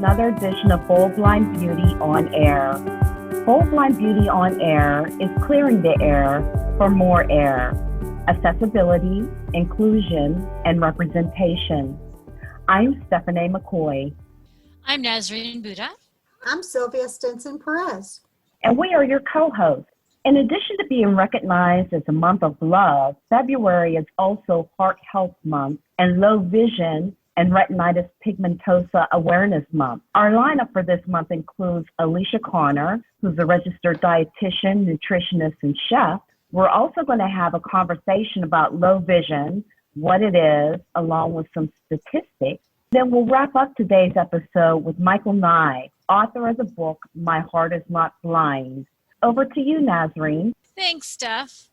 another edition of Bold Blind Beauty on Air. Bold Blind Beauty on Air is clearing the air for more air, accessibility, inclusion, and representation. I'm Stephanie McCoy. I'm Nazreen Buddha. I'm Sylvia Stinson-Perez. And we are your co-hosts. In addition to being recognized as a month of love, February is also Heart Health Month and Low Vision and Retinitis Pigmentosa Awareness Month. Our lineup for this month includes Alicia Connor, who's a registered dietitian, nutritionist, and chef. We're also going to have a conversation about low vision, what it is, along with some statistics. Then we'll wrap up today's episode with Michael Nye, author of the book, My Heart Is Not Blind. Over to you, Nazreen. Thanks, Steph.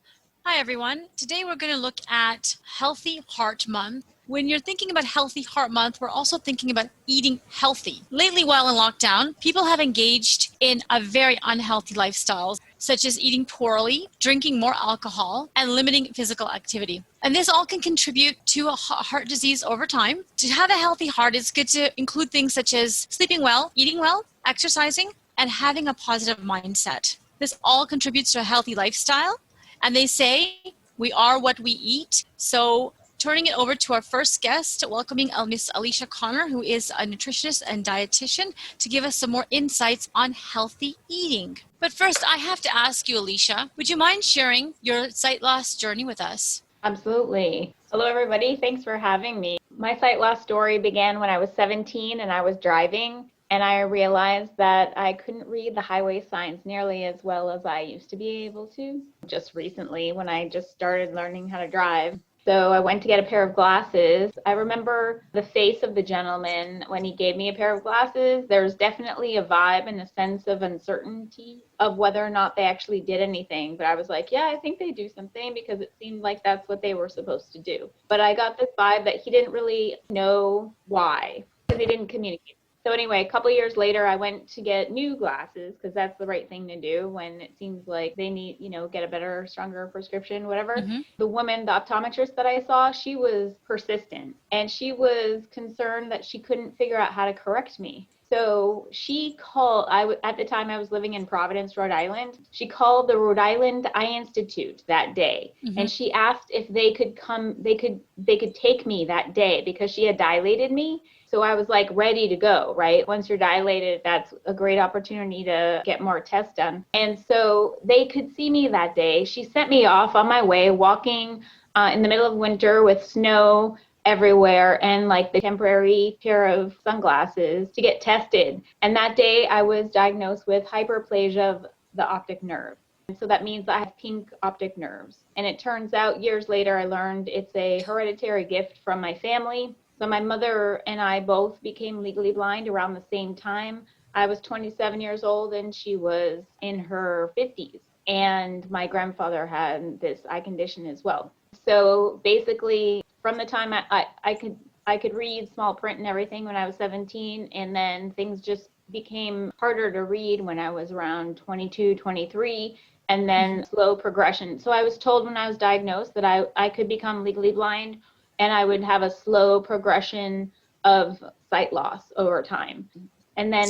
Hi, everyone. Today we're going to look at Healthy Heart Month. When you're thinking about Healthy Heart Month, we're also thinking about eating healthy. Lately, while in lockdown, people have engaged in a very unhealthy lifestyle, such as eating poorly, drinking more alcohol, and limiting physical activity. And this all can contribute to a heart disease over time. To have a healthy heart, it's good to include things such as sleeping well, eating well, exercising, and having a positive mindset. This all contributes to a healthy lifestyle. And they say we are what we eat. So turning it over to our first guest, welcoming Miss Alicia Connor, who is a nutritionist and dietitian, to give us some more insights on healthy eating. But first, I have to ask you, Alicia, would you mind sharing your sight loss journey with us? Absolutely. Hello, everybody. Thanks for having me. My sight loss story began when I was 17 and I was driving. And I realized that I couldn't read the highway signs nearly as well as I used to be able to. Just recently, when I just started learning how to drive. So I went to get a pair of glasses. I remember the face of the gentleman when he gave me a pair of glasses. There's definitely a vibe and a sense of uncertainty of whether or not they actually did anything. But I was like, yeah, I think they do something, because it seemed like that's what they were supposed to do. But I got this vibe that he didn't really know why, because he didn't communicate. So anyway, a couple of years later, I went to get new glasses, because that's the right thing to do when it seems like they need, get a better, stronger prescription, whatever. Mm-hmm. The woman, the optometrist that I saw, she was persistent, and she was concerned that she couldn't figure out how to correct me. So she called, at the time I was living in Providence, Rhode Island. She called the Rhode Island Eye Institute that day. Mm-hmm. And she asked if they could come, they could take me that day, because she had dilated me. So I was like ready to go, right? Once you're dilated, that's a great opportunity to get more tests done. And so they could see me that day. She sent me off on my way, walking in the middle of winter with snow everywhere and like the temporary pair of sunglasses to get tested. And that day I was diagnosed with hyperplasia of the optic nerve. And so that means I have pink optic nerves. And it turns out years later, I learned it's a hereditary gift from my family. So my mother and I both became legally blind around the same time. I was 27 years old and she was in her 50s. And my grandfather had this eye condition as well. So basically, from the time I could read small print and everything when I was 17, and then things just became harder to read when I was around 22, 23, and then slow progression. So I was told when I was diagnosed that I could become legally blind, and I would have a slow progression of sight loss over time. And then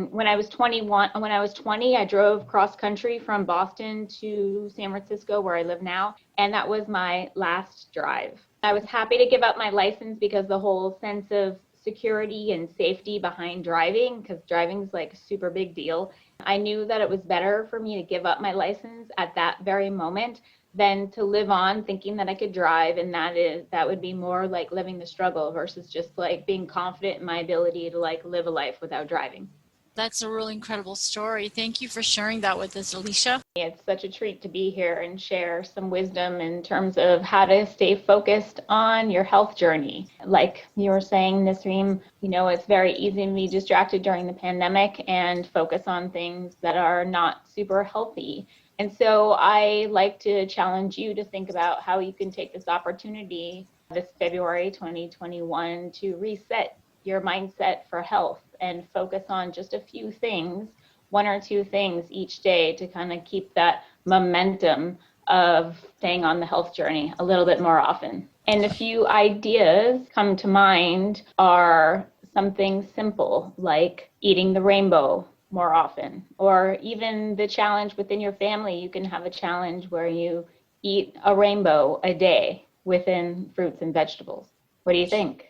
when I was 20, I drove cross country from Boston to San Francisco, where I live now. And that was my last drive. I was happy to give up my license because the whole sense of security and safety behind driving, because driving is like a super big deal. I knew that it was better for me to give up my license at that very moment than to live on thinking that I could drive, and that would be more like living the struggle versus just like being confident in my ability to like live a life without driving. That's a really incredible story. Thank you for sharing that with us, Alicia. It's such a treat to be here and share some wisdom in terms of how to stay focused on your health journey. Like you were saying, Nasreem, it's very easy to be distracted during the pandemic and focus on things that are not super healthy. And so I like to challenge you to think about how you can take this opportunity this February 2021 to reset your mindset for health and focus on just a few things, one or two things each day to kind of keep that momentum of staying on the health journey a little bit more often. And a few ideas come to mind are something simple like eating the rainbow more often, or even the challenge within your family. You can have a challenge where you eat a rainbow a day within fruits and vegetables. What do you think?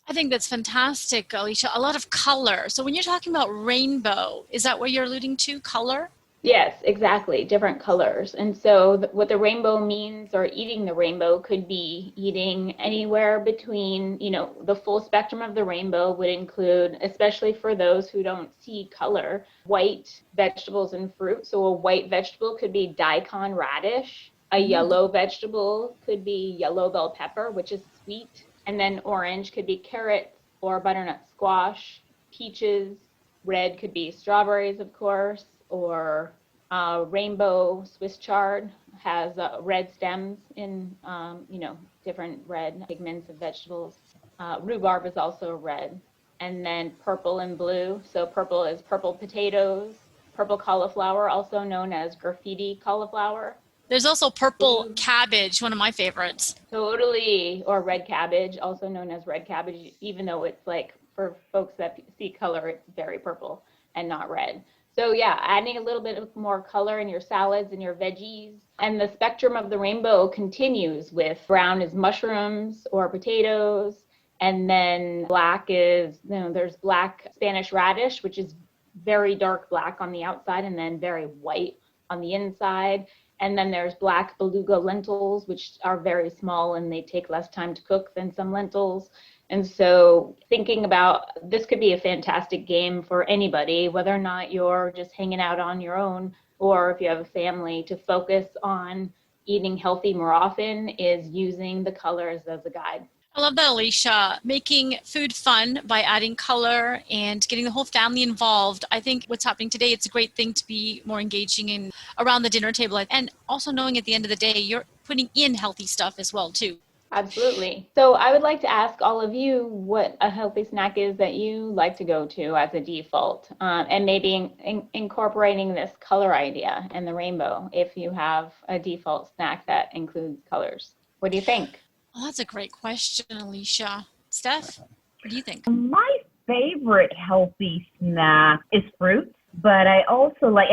I think that's fantastic, Alicia. A lot of color. So when you're talking about rainbow, is that what you're alluding to, color? Yes, exactly. Different colors. And so what the rainbow means, or eating the rainbow, could be eating anywhere between, the full spectrum of the rainbow would include, especially for those who don't see color, white vegetables and fruit. So a white vegetable could be daikon radish. A yellow vegetable could be yellow bell pepper, which is sweet. And then orange could be carrots or butternut squash. Peaches, red could be strawberries, of course, or rainbow Swiss chard has red stems in, different red pigments of vegetables. Rhubarb is also red. And then purple and blue. So purple is purple potatoes, purple cauliflower, also known as graffiti cauliflower. There's also purple cabbage, one of my favorites. Totally. Or red cabbage, also known as red cabbage, even though it's like, for folks that see color, it's very purple and not red. So yeah, adding a little bit more color in your salads and your veggies. And the spectrum of the rainbow continues with brown is mushrooms or potatoes. And then black is, there's black Spanish radish, which is very dark black on the outside and then very white on the inside. And then there's black beluga lentils, which are very small and they take less time to cook than some lentils. And so thinking about this could be a fantastic game for anybody, whether or not you're just hanging out on your own or if you have a family, to focus on eating healthy more often is using the colors as a guide. I love that, Alicia. Making food fun by adding color and getting the whole family involved. I think what's happening today, it's a great thing to be more engaging in around the dinner table. And also knowing at the end of the day, you're putting in healthy stuff as well, too. Absolutely. So I would like to ask all of you what a healthy snack is that you like to go to as a default, and maybe incorporating this color idea and the rainbow if you have a default snack that includes colors. What do you think? Oh, that's a great question, Alicia. Steph, what do you think? My favorite healthy snack is fruit, but I also like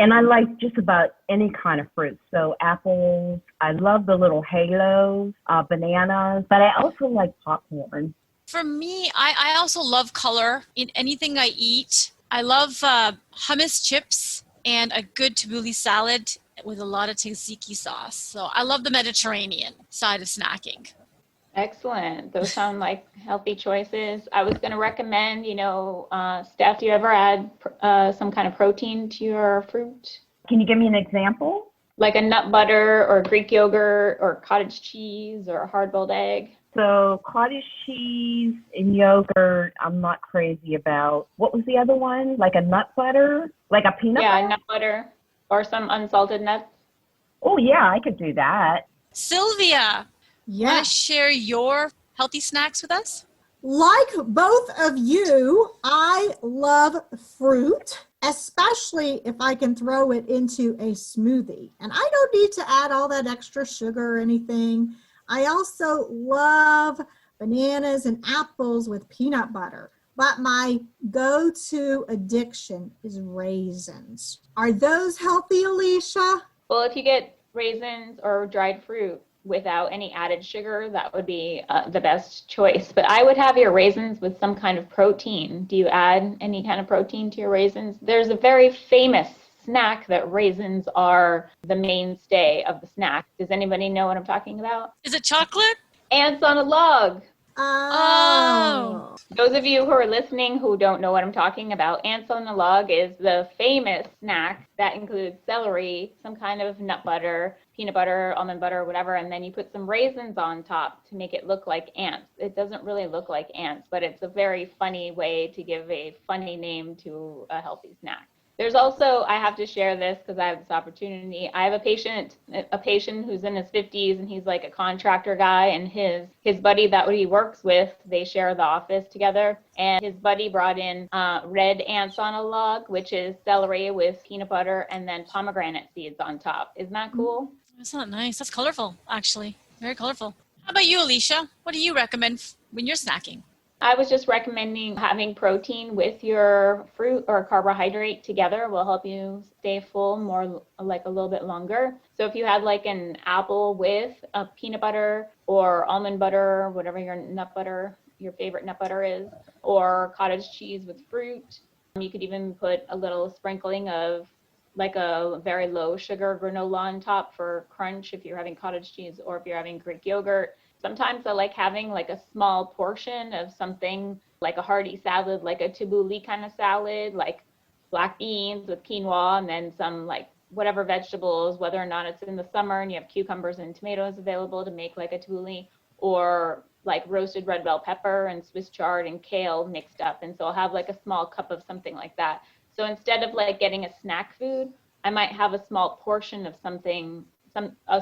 just about any kind of fruit. So apples, I love the little halos, bananas, but I also like popcorn. For me, I also love color in anything I eat. I love hummus chips and a good tabbouleh salad with a lot of tzatziki sauce. So I love the Mediterranean side of snacking. Excellent. Those sound like healthy choices. I was going to recommend, Steph, do you ever add some kind of protein to your fruit? Can you give me an example? Like a nut butter or Greek yogurt or cottage cheese or a hard-boiled egg? So cottage cheese and yogurt, I'm not crazy about. What was the other one? Like a nut butter? Like a peanut butter? Yeah, nut butter or some unsalted nuts. Oh, yeah, I could do that. Sylvia, want to Yes. share your healthy snacks with us? Like both of you, I love fruit, especially if I can throw it into a smoothie. And I don't need to add all that extra sugar or anything. I also love bananas and apples with peanut butter. But my go-to addiction is raisins. Are those healthy, Alicia? Well, if you get raisins or dried fruit without any added sugar, that would be the best choice. But I would have your raisins with some kind of protein. Do you add any kind of protein to your raisins? There's a very famous snack that raisins are the mainstay of the snack. Does anybody know what I'm talking about? Is it chocolate? Ants on a log. Oh. Those of you who are listening who don't know what I'm talking about, ants on a log is the famous snack that includes celery, some kind of nut butter, peanut butter, almond butter, whatever, and then you put some raisins on top to make it look like ants. It doesn't really look like ants, but it's a very funny way to give a funny name to a healthy snack. There's also, I have to share this because I have this opportunity. I have a patient who's in his 50s and he's like a contractor guy, and his buddy that he works with, they share the office together. And his buddy brought in red ants on a log, which is celery with peanut butter and then pomegranate seeds on top. Isn't that cool? That's not nice. That's colorful, actually. Very colorful. How about you, Alicia? What do you recommend when you're snacking? I was just recommending having protein with your fruit or carbohydrate together will help you stay full more, like a little bit longer. So if you had like an apple with a peanut butter or almond butter, whatever your favorite nut butter is, or cottage cheese with fruit, you could even put a little sprinkling of like a very low sugar granola on top for crunch if you're having cottage cheese, or if you're having Greek yogurt. Sometimes I like having like a small portion of something like a hearty salad, like a tabbouleh kind of salad, like black beans with quinoa, and then some like whatever vegetables, whether or not it's in the summer and you have cucumbers and tomatoes available to make like a tabbouleh, or like roasted red bell pepper and Swiss chard and kale mixed up. And so I'll have like a small cup of something like that. So instead of like getting a snack food, I might have a small portion of something, a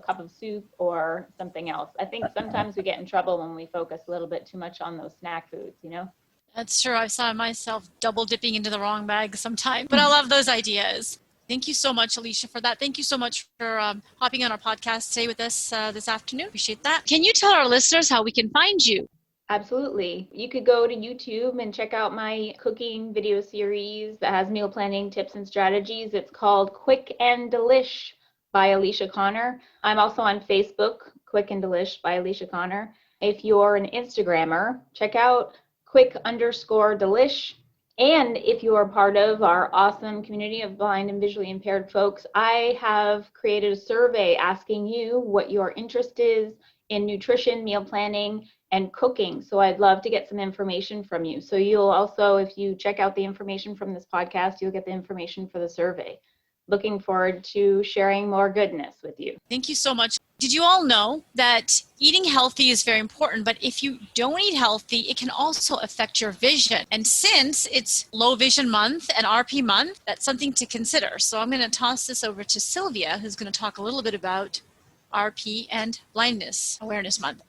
cup of soup or something else. I think sometimes we get in trouble when we focus a little bit too much on those snack foods, you know? That's true. I saw myself double dipping into the wrong bag sometimes, but I love those ideas. Thank you so much, Alicia, for that. Thank you so much for hopping on our podcast today with us this afternoon. Appreciate that. Can you tell our listeners how we can find you? Absolutely. You could go to YouTube and check out my cooking video series that has meal planning tips and strategies. It's called Quick and Delish by Alicia Connor. I'm also on Facebook, Quick and Delish by Alicia Connor. If you're an Instagrammer, check out quick_delish. And if you are part of our awesome community of blind and visually impaired folks, I have created a survey asking you what your interest is in nutrition, meal planning, and cooking. So I'd love to get some information from you. So you'll also, if you check out the information from this podcast, you'll get the information for the survey. Looking forward to sharing more goodness with you. Thank you so much. Did you all know that eating healthy is very important, but if you don't eat healthy, it can also affect your vision. And since it's low vision month and RP month, that's something to consider. So I'm going to toss this over to Sylvia, who's going to talk a little bit about RP and Blindness Awareness Month.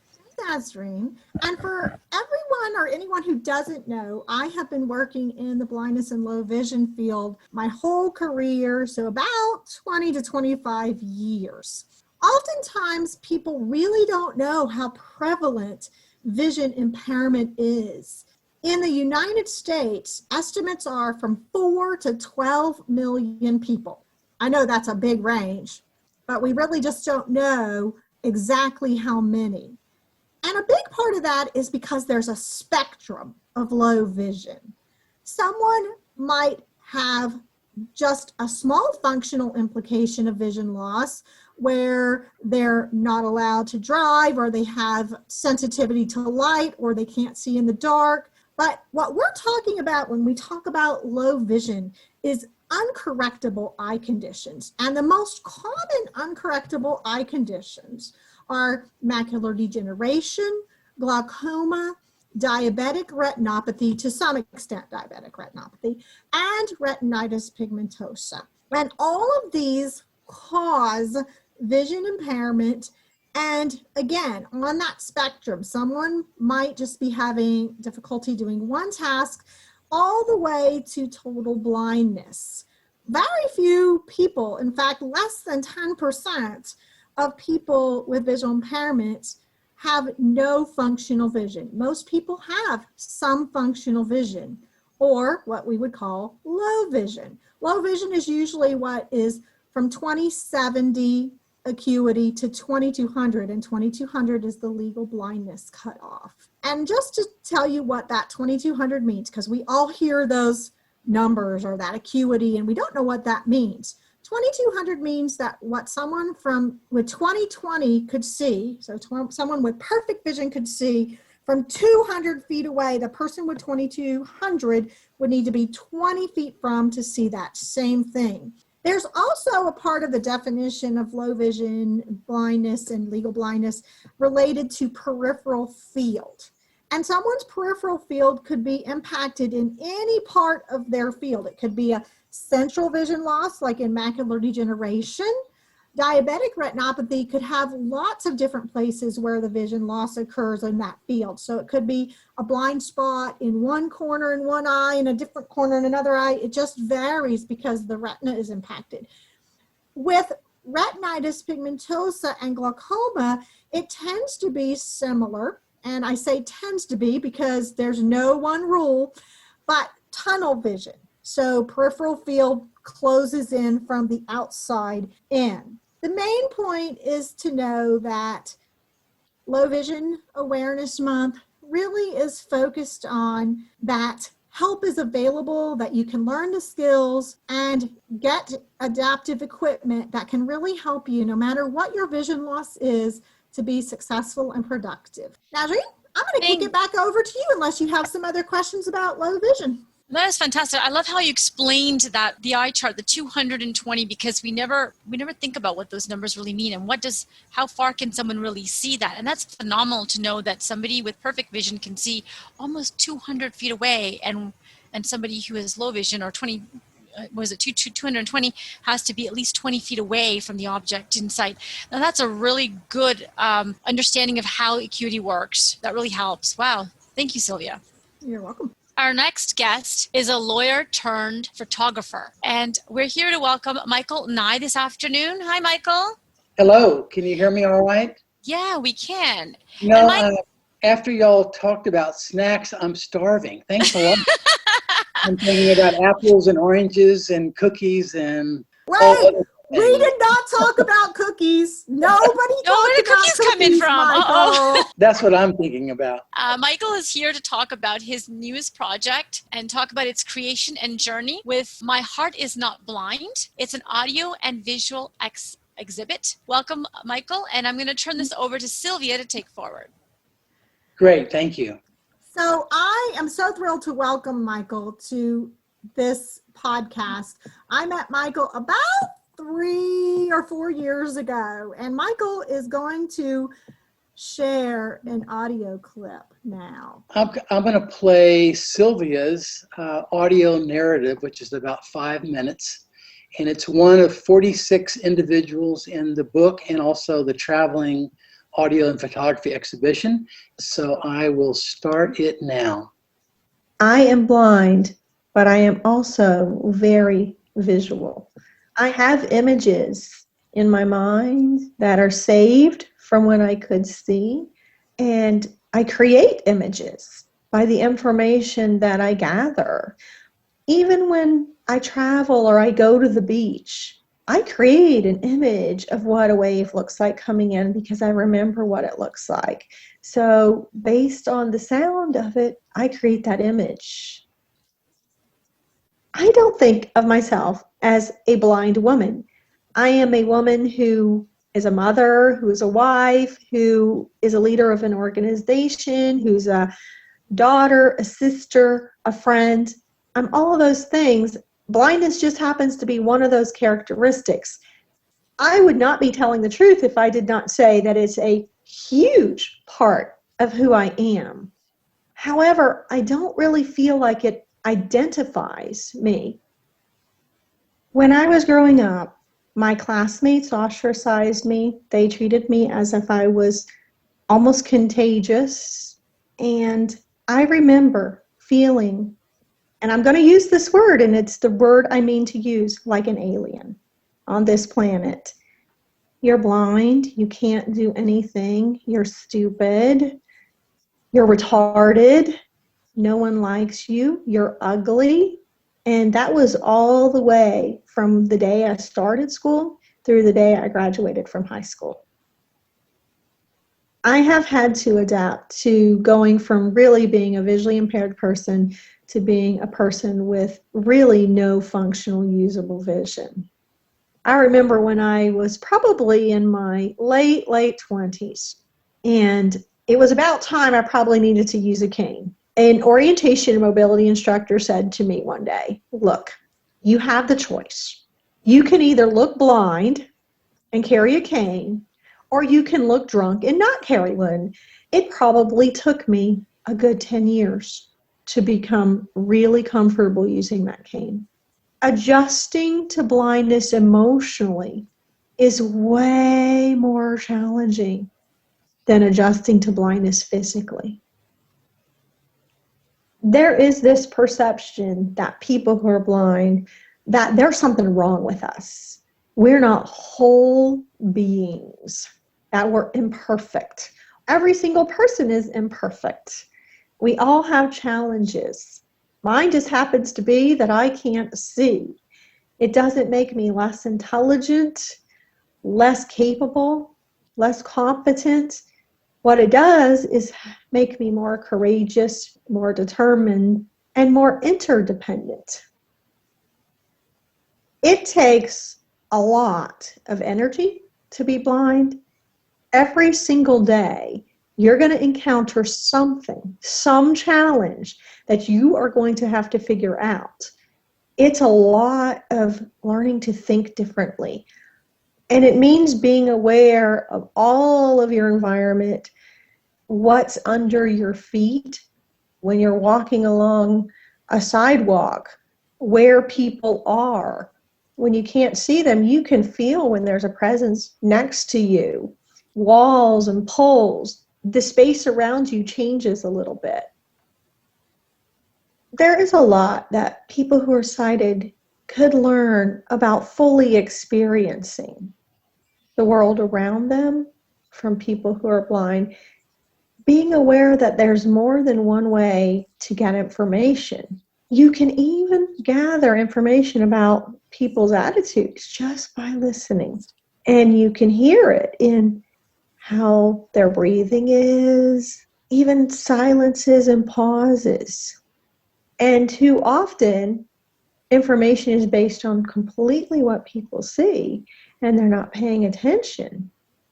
Nazreen. And for everyone or anyone who doesn't know, I have been working in the blindness and low vision field my whole career, so about 20 to 25 years. Oftentimes, people really don't know how prevalent vision impairment is. In the United States, estimates are from 4 to 12 million people. I know that's a big range, but we really just don't know exactly how many. And a big part of that is because there's a spectrum of low vision. Someone might have just a small functional implication of vision loss where they're not allowed to drive, or they have sensitivity to light, or they can't see in the dark. But what we're talking about when we talk about low vision is uncorrectable eye conditions. And the most common uncorrectable eye conditions are macular degeneration, glaucoma, diabetic retinopathy, to some extent diabetic retinopathy, and retinitis pigmentosa. And all of these cause vision impairment. And again, on that spectrum, someone might just be having difficulty doing one task all the way to total blindness. Very few people, in fact, less than 10% of people with visual impairments have no functional vision. Most people have some functional vision, or what we would call low vision. Low vision is usually what is from 20/70 acuity to 2200, and 2200 is the legal blindness cutoff. And just to tell you what that 2200 means, because we all hear those numbers or that acuity and we don't know what that means. 2200 means that what someone with 20/20 could see, so someone with perfect vision could see from 200 feet away, the person with 2200 would need to be 20 feet from to see that same thing. There's also a part of the definition of low vision blindness and legal blindness related to peripheral field. And someone's peripheral field could be impacted in any part of their field. It could be a central vision loss, like in macular degeneration. Diabetic retinopathy could have lots of different places where the vision loss occurs in that field. So it could be a blind spot in one corner in one eye and a different corner in another eye. It just varies because the retina is impacted. With retinitis pigmentosa and glaucoma, it tends to be similar. and I say tends to be because there's no one rule, but tunnel vision. So peripheral field closes in from the outside in. The main point is to know that Low Vision Awareness Month really is focused on that help is available, that you can learn the skills and get adaptive equipment that can really help you no matter what your vision loss is to be successful and productive. Nazreen, I'm going to kick it back over to you unless you have some other questions about low vision. That is fantastic. I love how you explained that the eye chart, the 220, because we never think about what those numbers really mean and how far can someone really see that. And that's phenomenal to know that somebody with perfect vision can see almost 200 feet away, and somebody who has low vision or 220 has to be at least 20 feet away from the object in sight. Now that's a really good understanding of how acuity works. That really helps. Wow. Thank you, Sylvia. You're welcome. Our next guest is a lawyer turned photographer, and we're here to welcome Michael Nye this afternoon. Hi, Michael. Hello. Can you hear me all right? Yeah, we can. After y'all talked about snacks, I'm starving. Thanks a lot. I'm thinking about apples and oranges and cookies and Wait, we did not talk about cookies. Nobody talked where did about cookies come in from? Michael. That's what I'm thinking about. Michael is here to talk about his newest project and talk about its creation and journey with My Heart Is Not Blind. It's an audio and visual exhibit. Welcome, Michael, and I'm going to turn this over to Sylvia to take forward. Great, thank you. So I am so thrilled to welcome Michael to this podcast. I met Michael about 3 or 4 years ago, and Michael is going to share an audio clip now. I'm going to play Sylvia's audio narrative, which is about 5 minutes, and it's one of 46 individuals in the book and also the traveling audio and photography exhibition. So I will start it now. I am blind, but I am also very visual. I have images in my mind that are saved from when I could see, and I create images by the information that I gather. Even when I travel or I go to the beach, I create an image of what a wave looks like coming in because I remember what it looks like. So based on the sound of it, I create that image. I don't think of myself as a blind woman. I am a woman who is a mother, who is a wife, who is a leader of an organization, who's a daughter, a sister, a friend. I'm all of those things. Blindness just happens to be one of those characteristics. I would not be telling the truth if I did not say that it's a huge part of who I am. However, I don't really feel like it identifies me. When I was growing up, my classmates ostracized me. They treated me as if I was almost contagious. And I remember feeling, and I'm going to use this word, and it's the word I mean to use, like an alien on this planet. You're blind. You can't do anything. You're stupid. You're retarded. No one likes you. You're ugly. And that was all the way from the day I started school through the day I graduated from high school. I have had to adapt to going from really being a visually impaired person to being a person with really no functional usable vision. I remember when I was probably in my late 20s, and it was about time I probably needed to use a cane. An orientation and mobility instructor said to me one day, look, you have the choice. You can either look blind and carry a cane, or you can look drunk and not carry one. It probably took me a good 10 years to become really comfortable using that cane. Adjusting to blindness emotionally is way more challenging than adjusting to blindness physically. There is this perception that people who are blind, that there's something wrong with us. We're not whole beings, that we're imperfect, Every single person is imperfect. We all have challenges. Mine just happens to be that I can't see. It doesn't make me less intelligent, less capable, less competent. What it does is make me more courageous, more determined, and more interdependent. It takes a lot of energy to be blind. Every single day, you're going to encounter something, some challenge that you are going to have to figure out. It's a lot of learning to think differently. And it means being aware of all of your environment, what's under your feet when you're walking along a sidewalk, where people are. When you can't see them, you can feel when there's a presence next to you. Walls and poles, the space around you changes a little bit. There is a lot that people who are sighted could learn about fully experiencing the world around them from people who are blind. Being aware that there's more than one way to get information. You can even gather information about people's attitudes just by listening. And you can hear it in how their breathing is, even silences and pauses. And too often, information is based on completely what people see, and they're not paying attention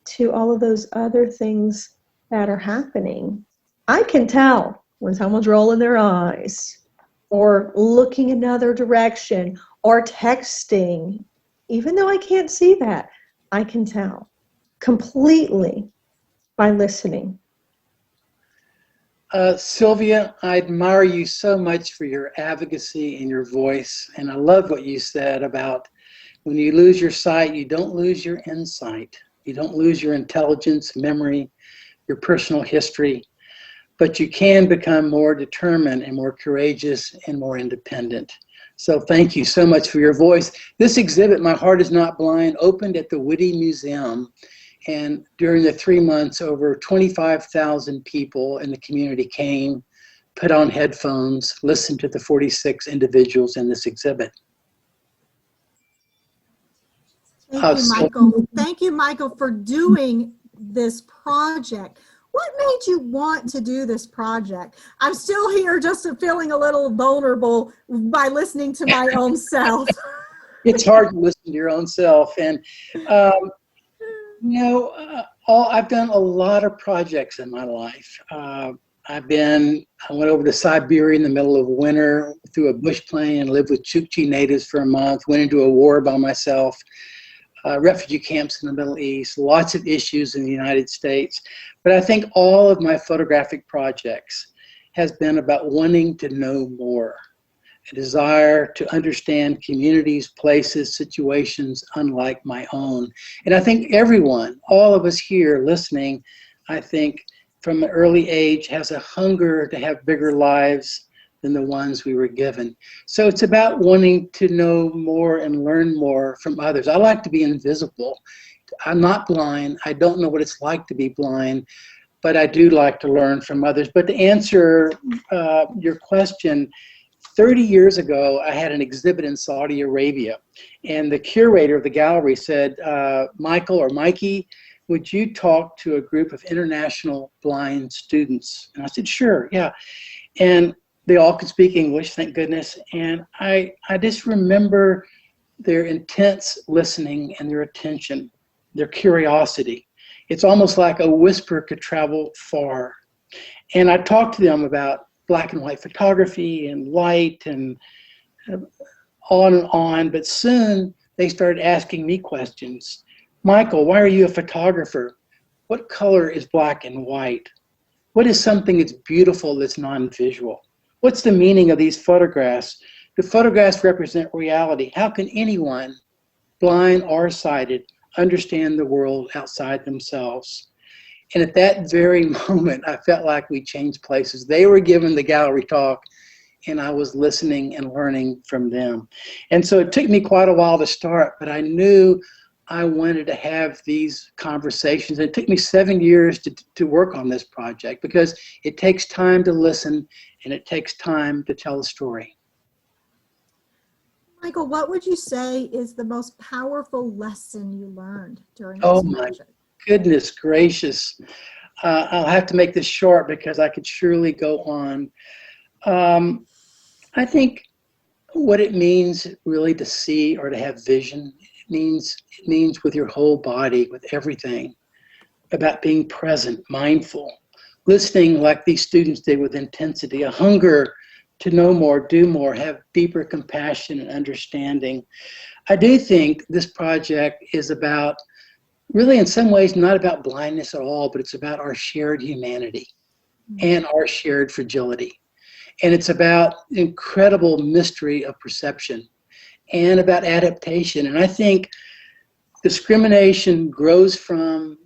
to all of those other things that are happening. I can tell when someone's rolling their eyes, or looking another direction, or texting. Even though I can't see that, I can tell completely by listening. Sylvia, I admire you so much for your advocacy and your voice. And I love what you said about when you lose your sight, you don't lose your insight. You don't lose your intelligence, memory, your personal history, but you can become more determined and more courageous and more independent. So thank you so much for your voice. This exhibit, My Heart Is Not Blind, opened at the Whitty Museum. And during the 3 months, over 25,000 people in the community came, put on headphones, listened to the 46 individuals in this exhibit. Thank you, Michael. Thank you, Michael, for doing this project. What made you want to do this project? I'm still here just feeling a little vulnerable by listening to my own self. It's hard to listen to your own self. And, I've done a lot of projects in my life. I went over to Siberia in the middle of winter, through a bush plane, and lived with Chukchi natives for a month, went into a war by myself. Refugee camps in the Middle East, lots of issues in the United States. But I think all of my photographic projects has been about wanting to know more, a desire to understand communities, places, situations unlike my own. And I think everyone, all of us here listening, I think from an early age has a hunger to have bigger lives than the ones we were given. So it's about wanting to know more and learn more from others. I like to be invisible. I'm not blind. I don't know what it's like to be blind, but I do like to learn from others. But to answer your question, 30 years ago, I had an exhibit in Saudi Arabia, and the curator of the gallery said, Michael or Mikey, would you talk to a group of international blind students? And I said, sure, yeah. And they all could speak English, thank goodness. And I just remember their intense listening and their attention, their curiosity. It's almost like a whisper could travel far. And I talked to them about black and white photography and light and on, but soon they started asking me questions. Michael, why are you a photographer? What color is black and white? What is something that's beautiful that's non-visual? What's the meaning of these photographs? Do photographs represent reality? How can anyone, blind or sighted, understand the world outside themselves? And at that very moment, I felt like we changed places. They were given the gallery talk, and I was listening and learning from them. And so it took me quite a while to start, but I knew I wanted to have these conversations. And it took me 7 years to work on this project because it takes time to listen and it takes time to tell a story. Michael, what would you say is the most powerful lesson you learned during Oh this my project? goodness gracious. I'll have to make this short because I could surely go on. I think what it means really to see or to have vision, it means with your whole body, with everything, about being present, mindful, listening like these students did with intensity, a hunger to know more, do more, have deeper compassion and understanding. I do think this project is about, really in some ways, not about blindness at all, but it's about our shared humanity and our shared fragility. And it's about incredible mystery of perception and about adaptation. And I think discrimination grows from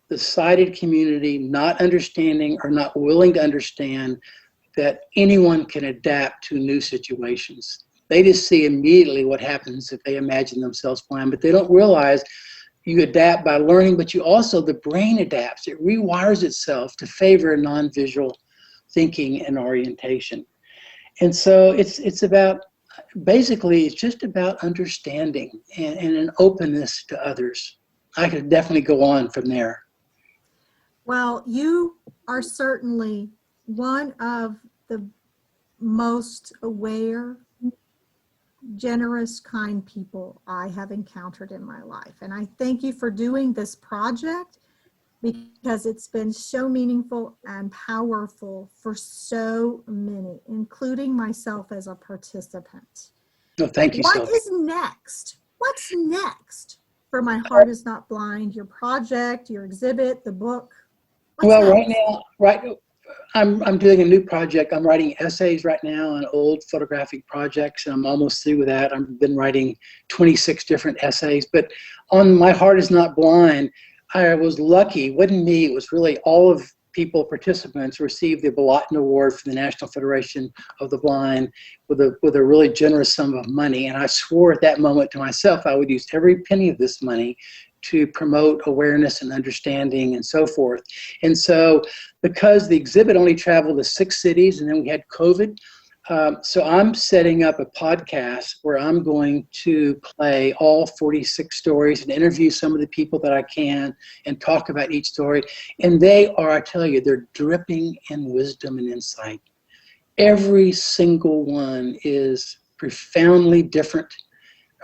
the sighted community not understanding or not willing to understand that anyone can adapt to new situations. They just see immediately what happens if they imagine themselves blind, but they don't realize you adapt by learning, but you also, the brain adapts. It rewires itself to favor non-visual thinking and orientation. And so it's about, basically, it's just about understanding and an openness to others. I could definitely go on from there. Well, you are certainly one of the most aware, generous, kind people I have encountered in my life. And I thank you for doing this project because it's been so meaningful and powerful for so many, including myself as a participant. No, thank you, What Sylvia. is next? What's next for My Heart Is Not Blind, your project, your exhibit, the book? What's next? Right now, I'm doing a new project. I'm writing essays right now on old photographic projects, and I'm almost through with that. I've been writing 26 different essays. But on My Heart Is Not Blind, I was lucky. It wasn't me. It was really all of participants received the Balatin Award from the National Federation of the Blind with a really generous sum of money. And I swore at that moment to myself I would use every penny of this money to promote awareness and understanding and so forth. And so because the exhibit only traveled to 6 cities and then we had COVID, so I'm setting up a podcast where I'm going to play all 46 stories and interview some of the people that I can and talk about each story. And they are, I tell you, they're dripping in wisdom and insight. Every single one is profoundly different,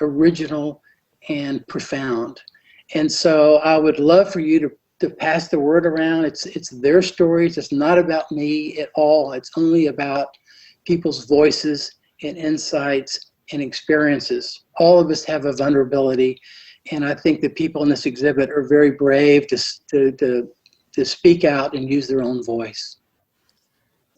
original, and profound. And so I would love for you to pass the word around. It's their stories. It's not about me at all. It's only about people's voices and insights and experiences. All of us have a vulnerability, and I think the people in this exhibit are very brave to speak out and use their own voice.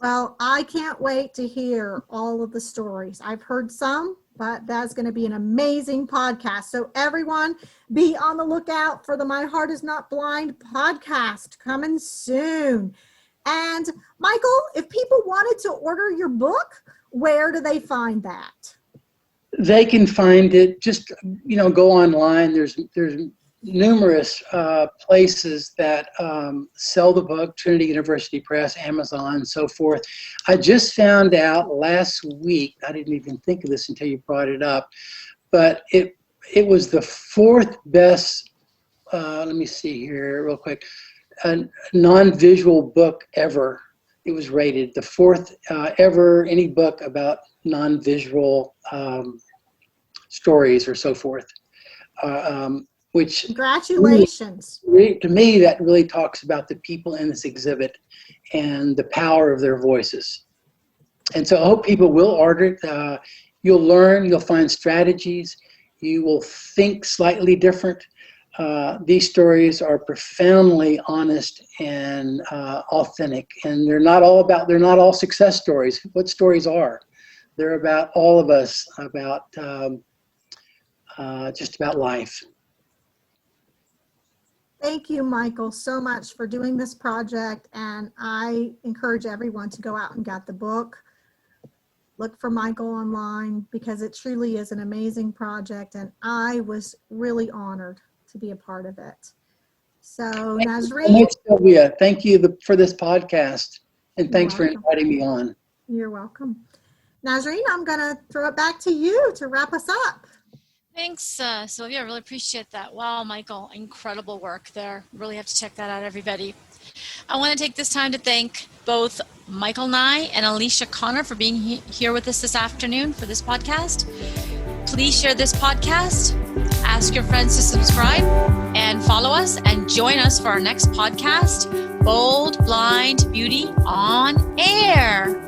Well, I can't wait to hear all of the stories. I've heard some, but that's going to be an amazing podcast. So everyone, be on the lookout for the My Heart Is Not Blind podcast coming soon. And Michael, if people wanted to order your book, where do they find that? They can find it, just, go online. There's numerous places that sell the book, Trinity University Press, Amazon, and so forth. I just found out last week, I didn't even think of this until you brought it up, but it was the 4th best, let me see here real quick, a non-visual book ever. It was rated the 4th ever any book about non-visual stories or so forth. Which Congratulations. Really, to me, that really talks about the people in this exhibit and the power of their voices. And so I hope people will order it. You'll learn, you'll find strategies, you will think slightly different. These stories are profoundly honest and authentic, and they're not all success stories. What stories are? They're about all of us, about just about life. Thank you, Michael, so much for doing this project. And I encourage everyone to go out and get the book. Look for Michael online because it truly is an amazing project. And I was really honored to be a part of it. So Thank you so Nazreen, much, Sylvia. Thank you for this podcast, and You're thanks for welcome. inviting me on. You're welcome. Nazreen, I'm going to throw it back to you to wrap us up. Thanks, Sylvia. I really appreciate that. Wow, Michael, incredible work there. Really have to check that out, everybody. I want to take this time to thank both Michael Nye and Alicia Connor for being here with us this afternoon for this podcast. Please share this podcast, ask your friends to subscribe, and follow us and join us for our next podcast, Bold Blind Beauty on Air.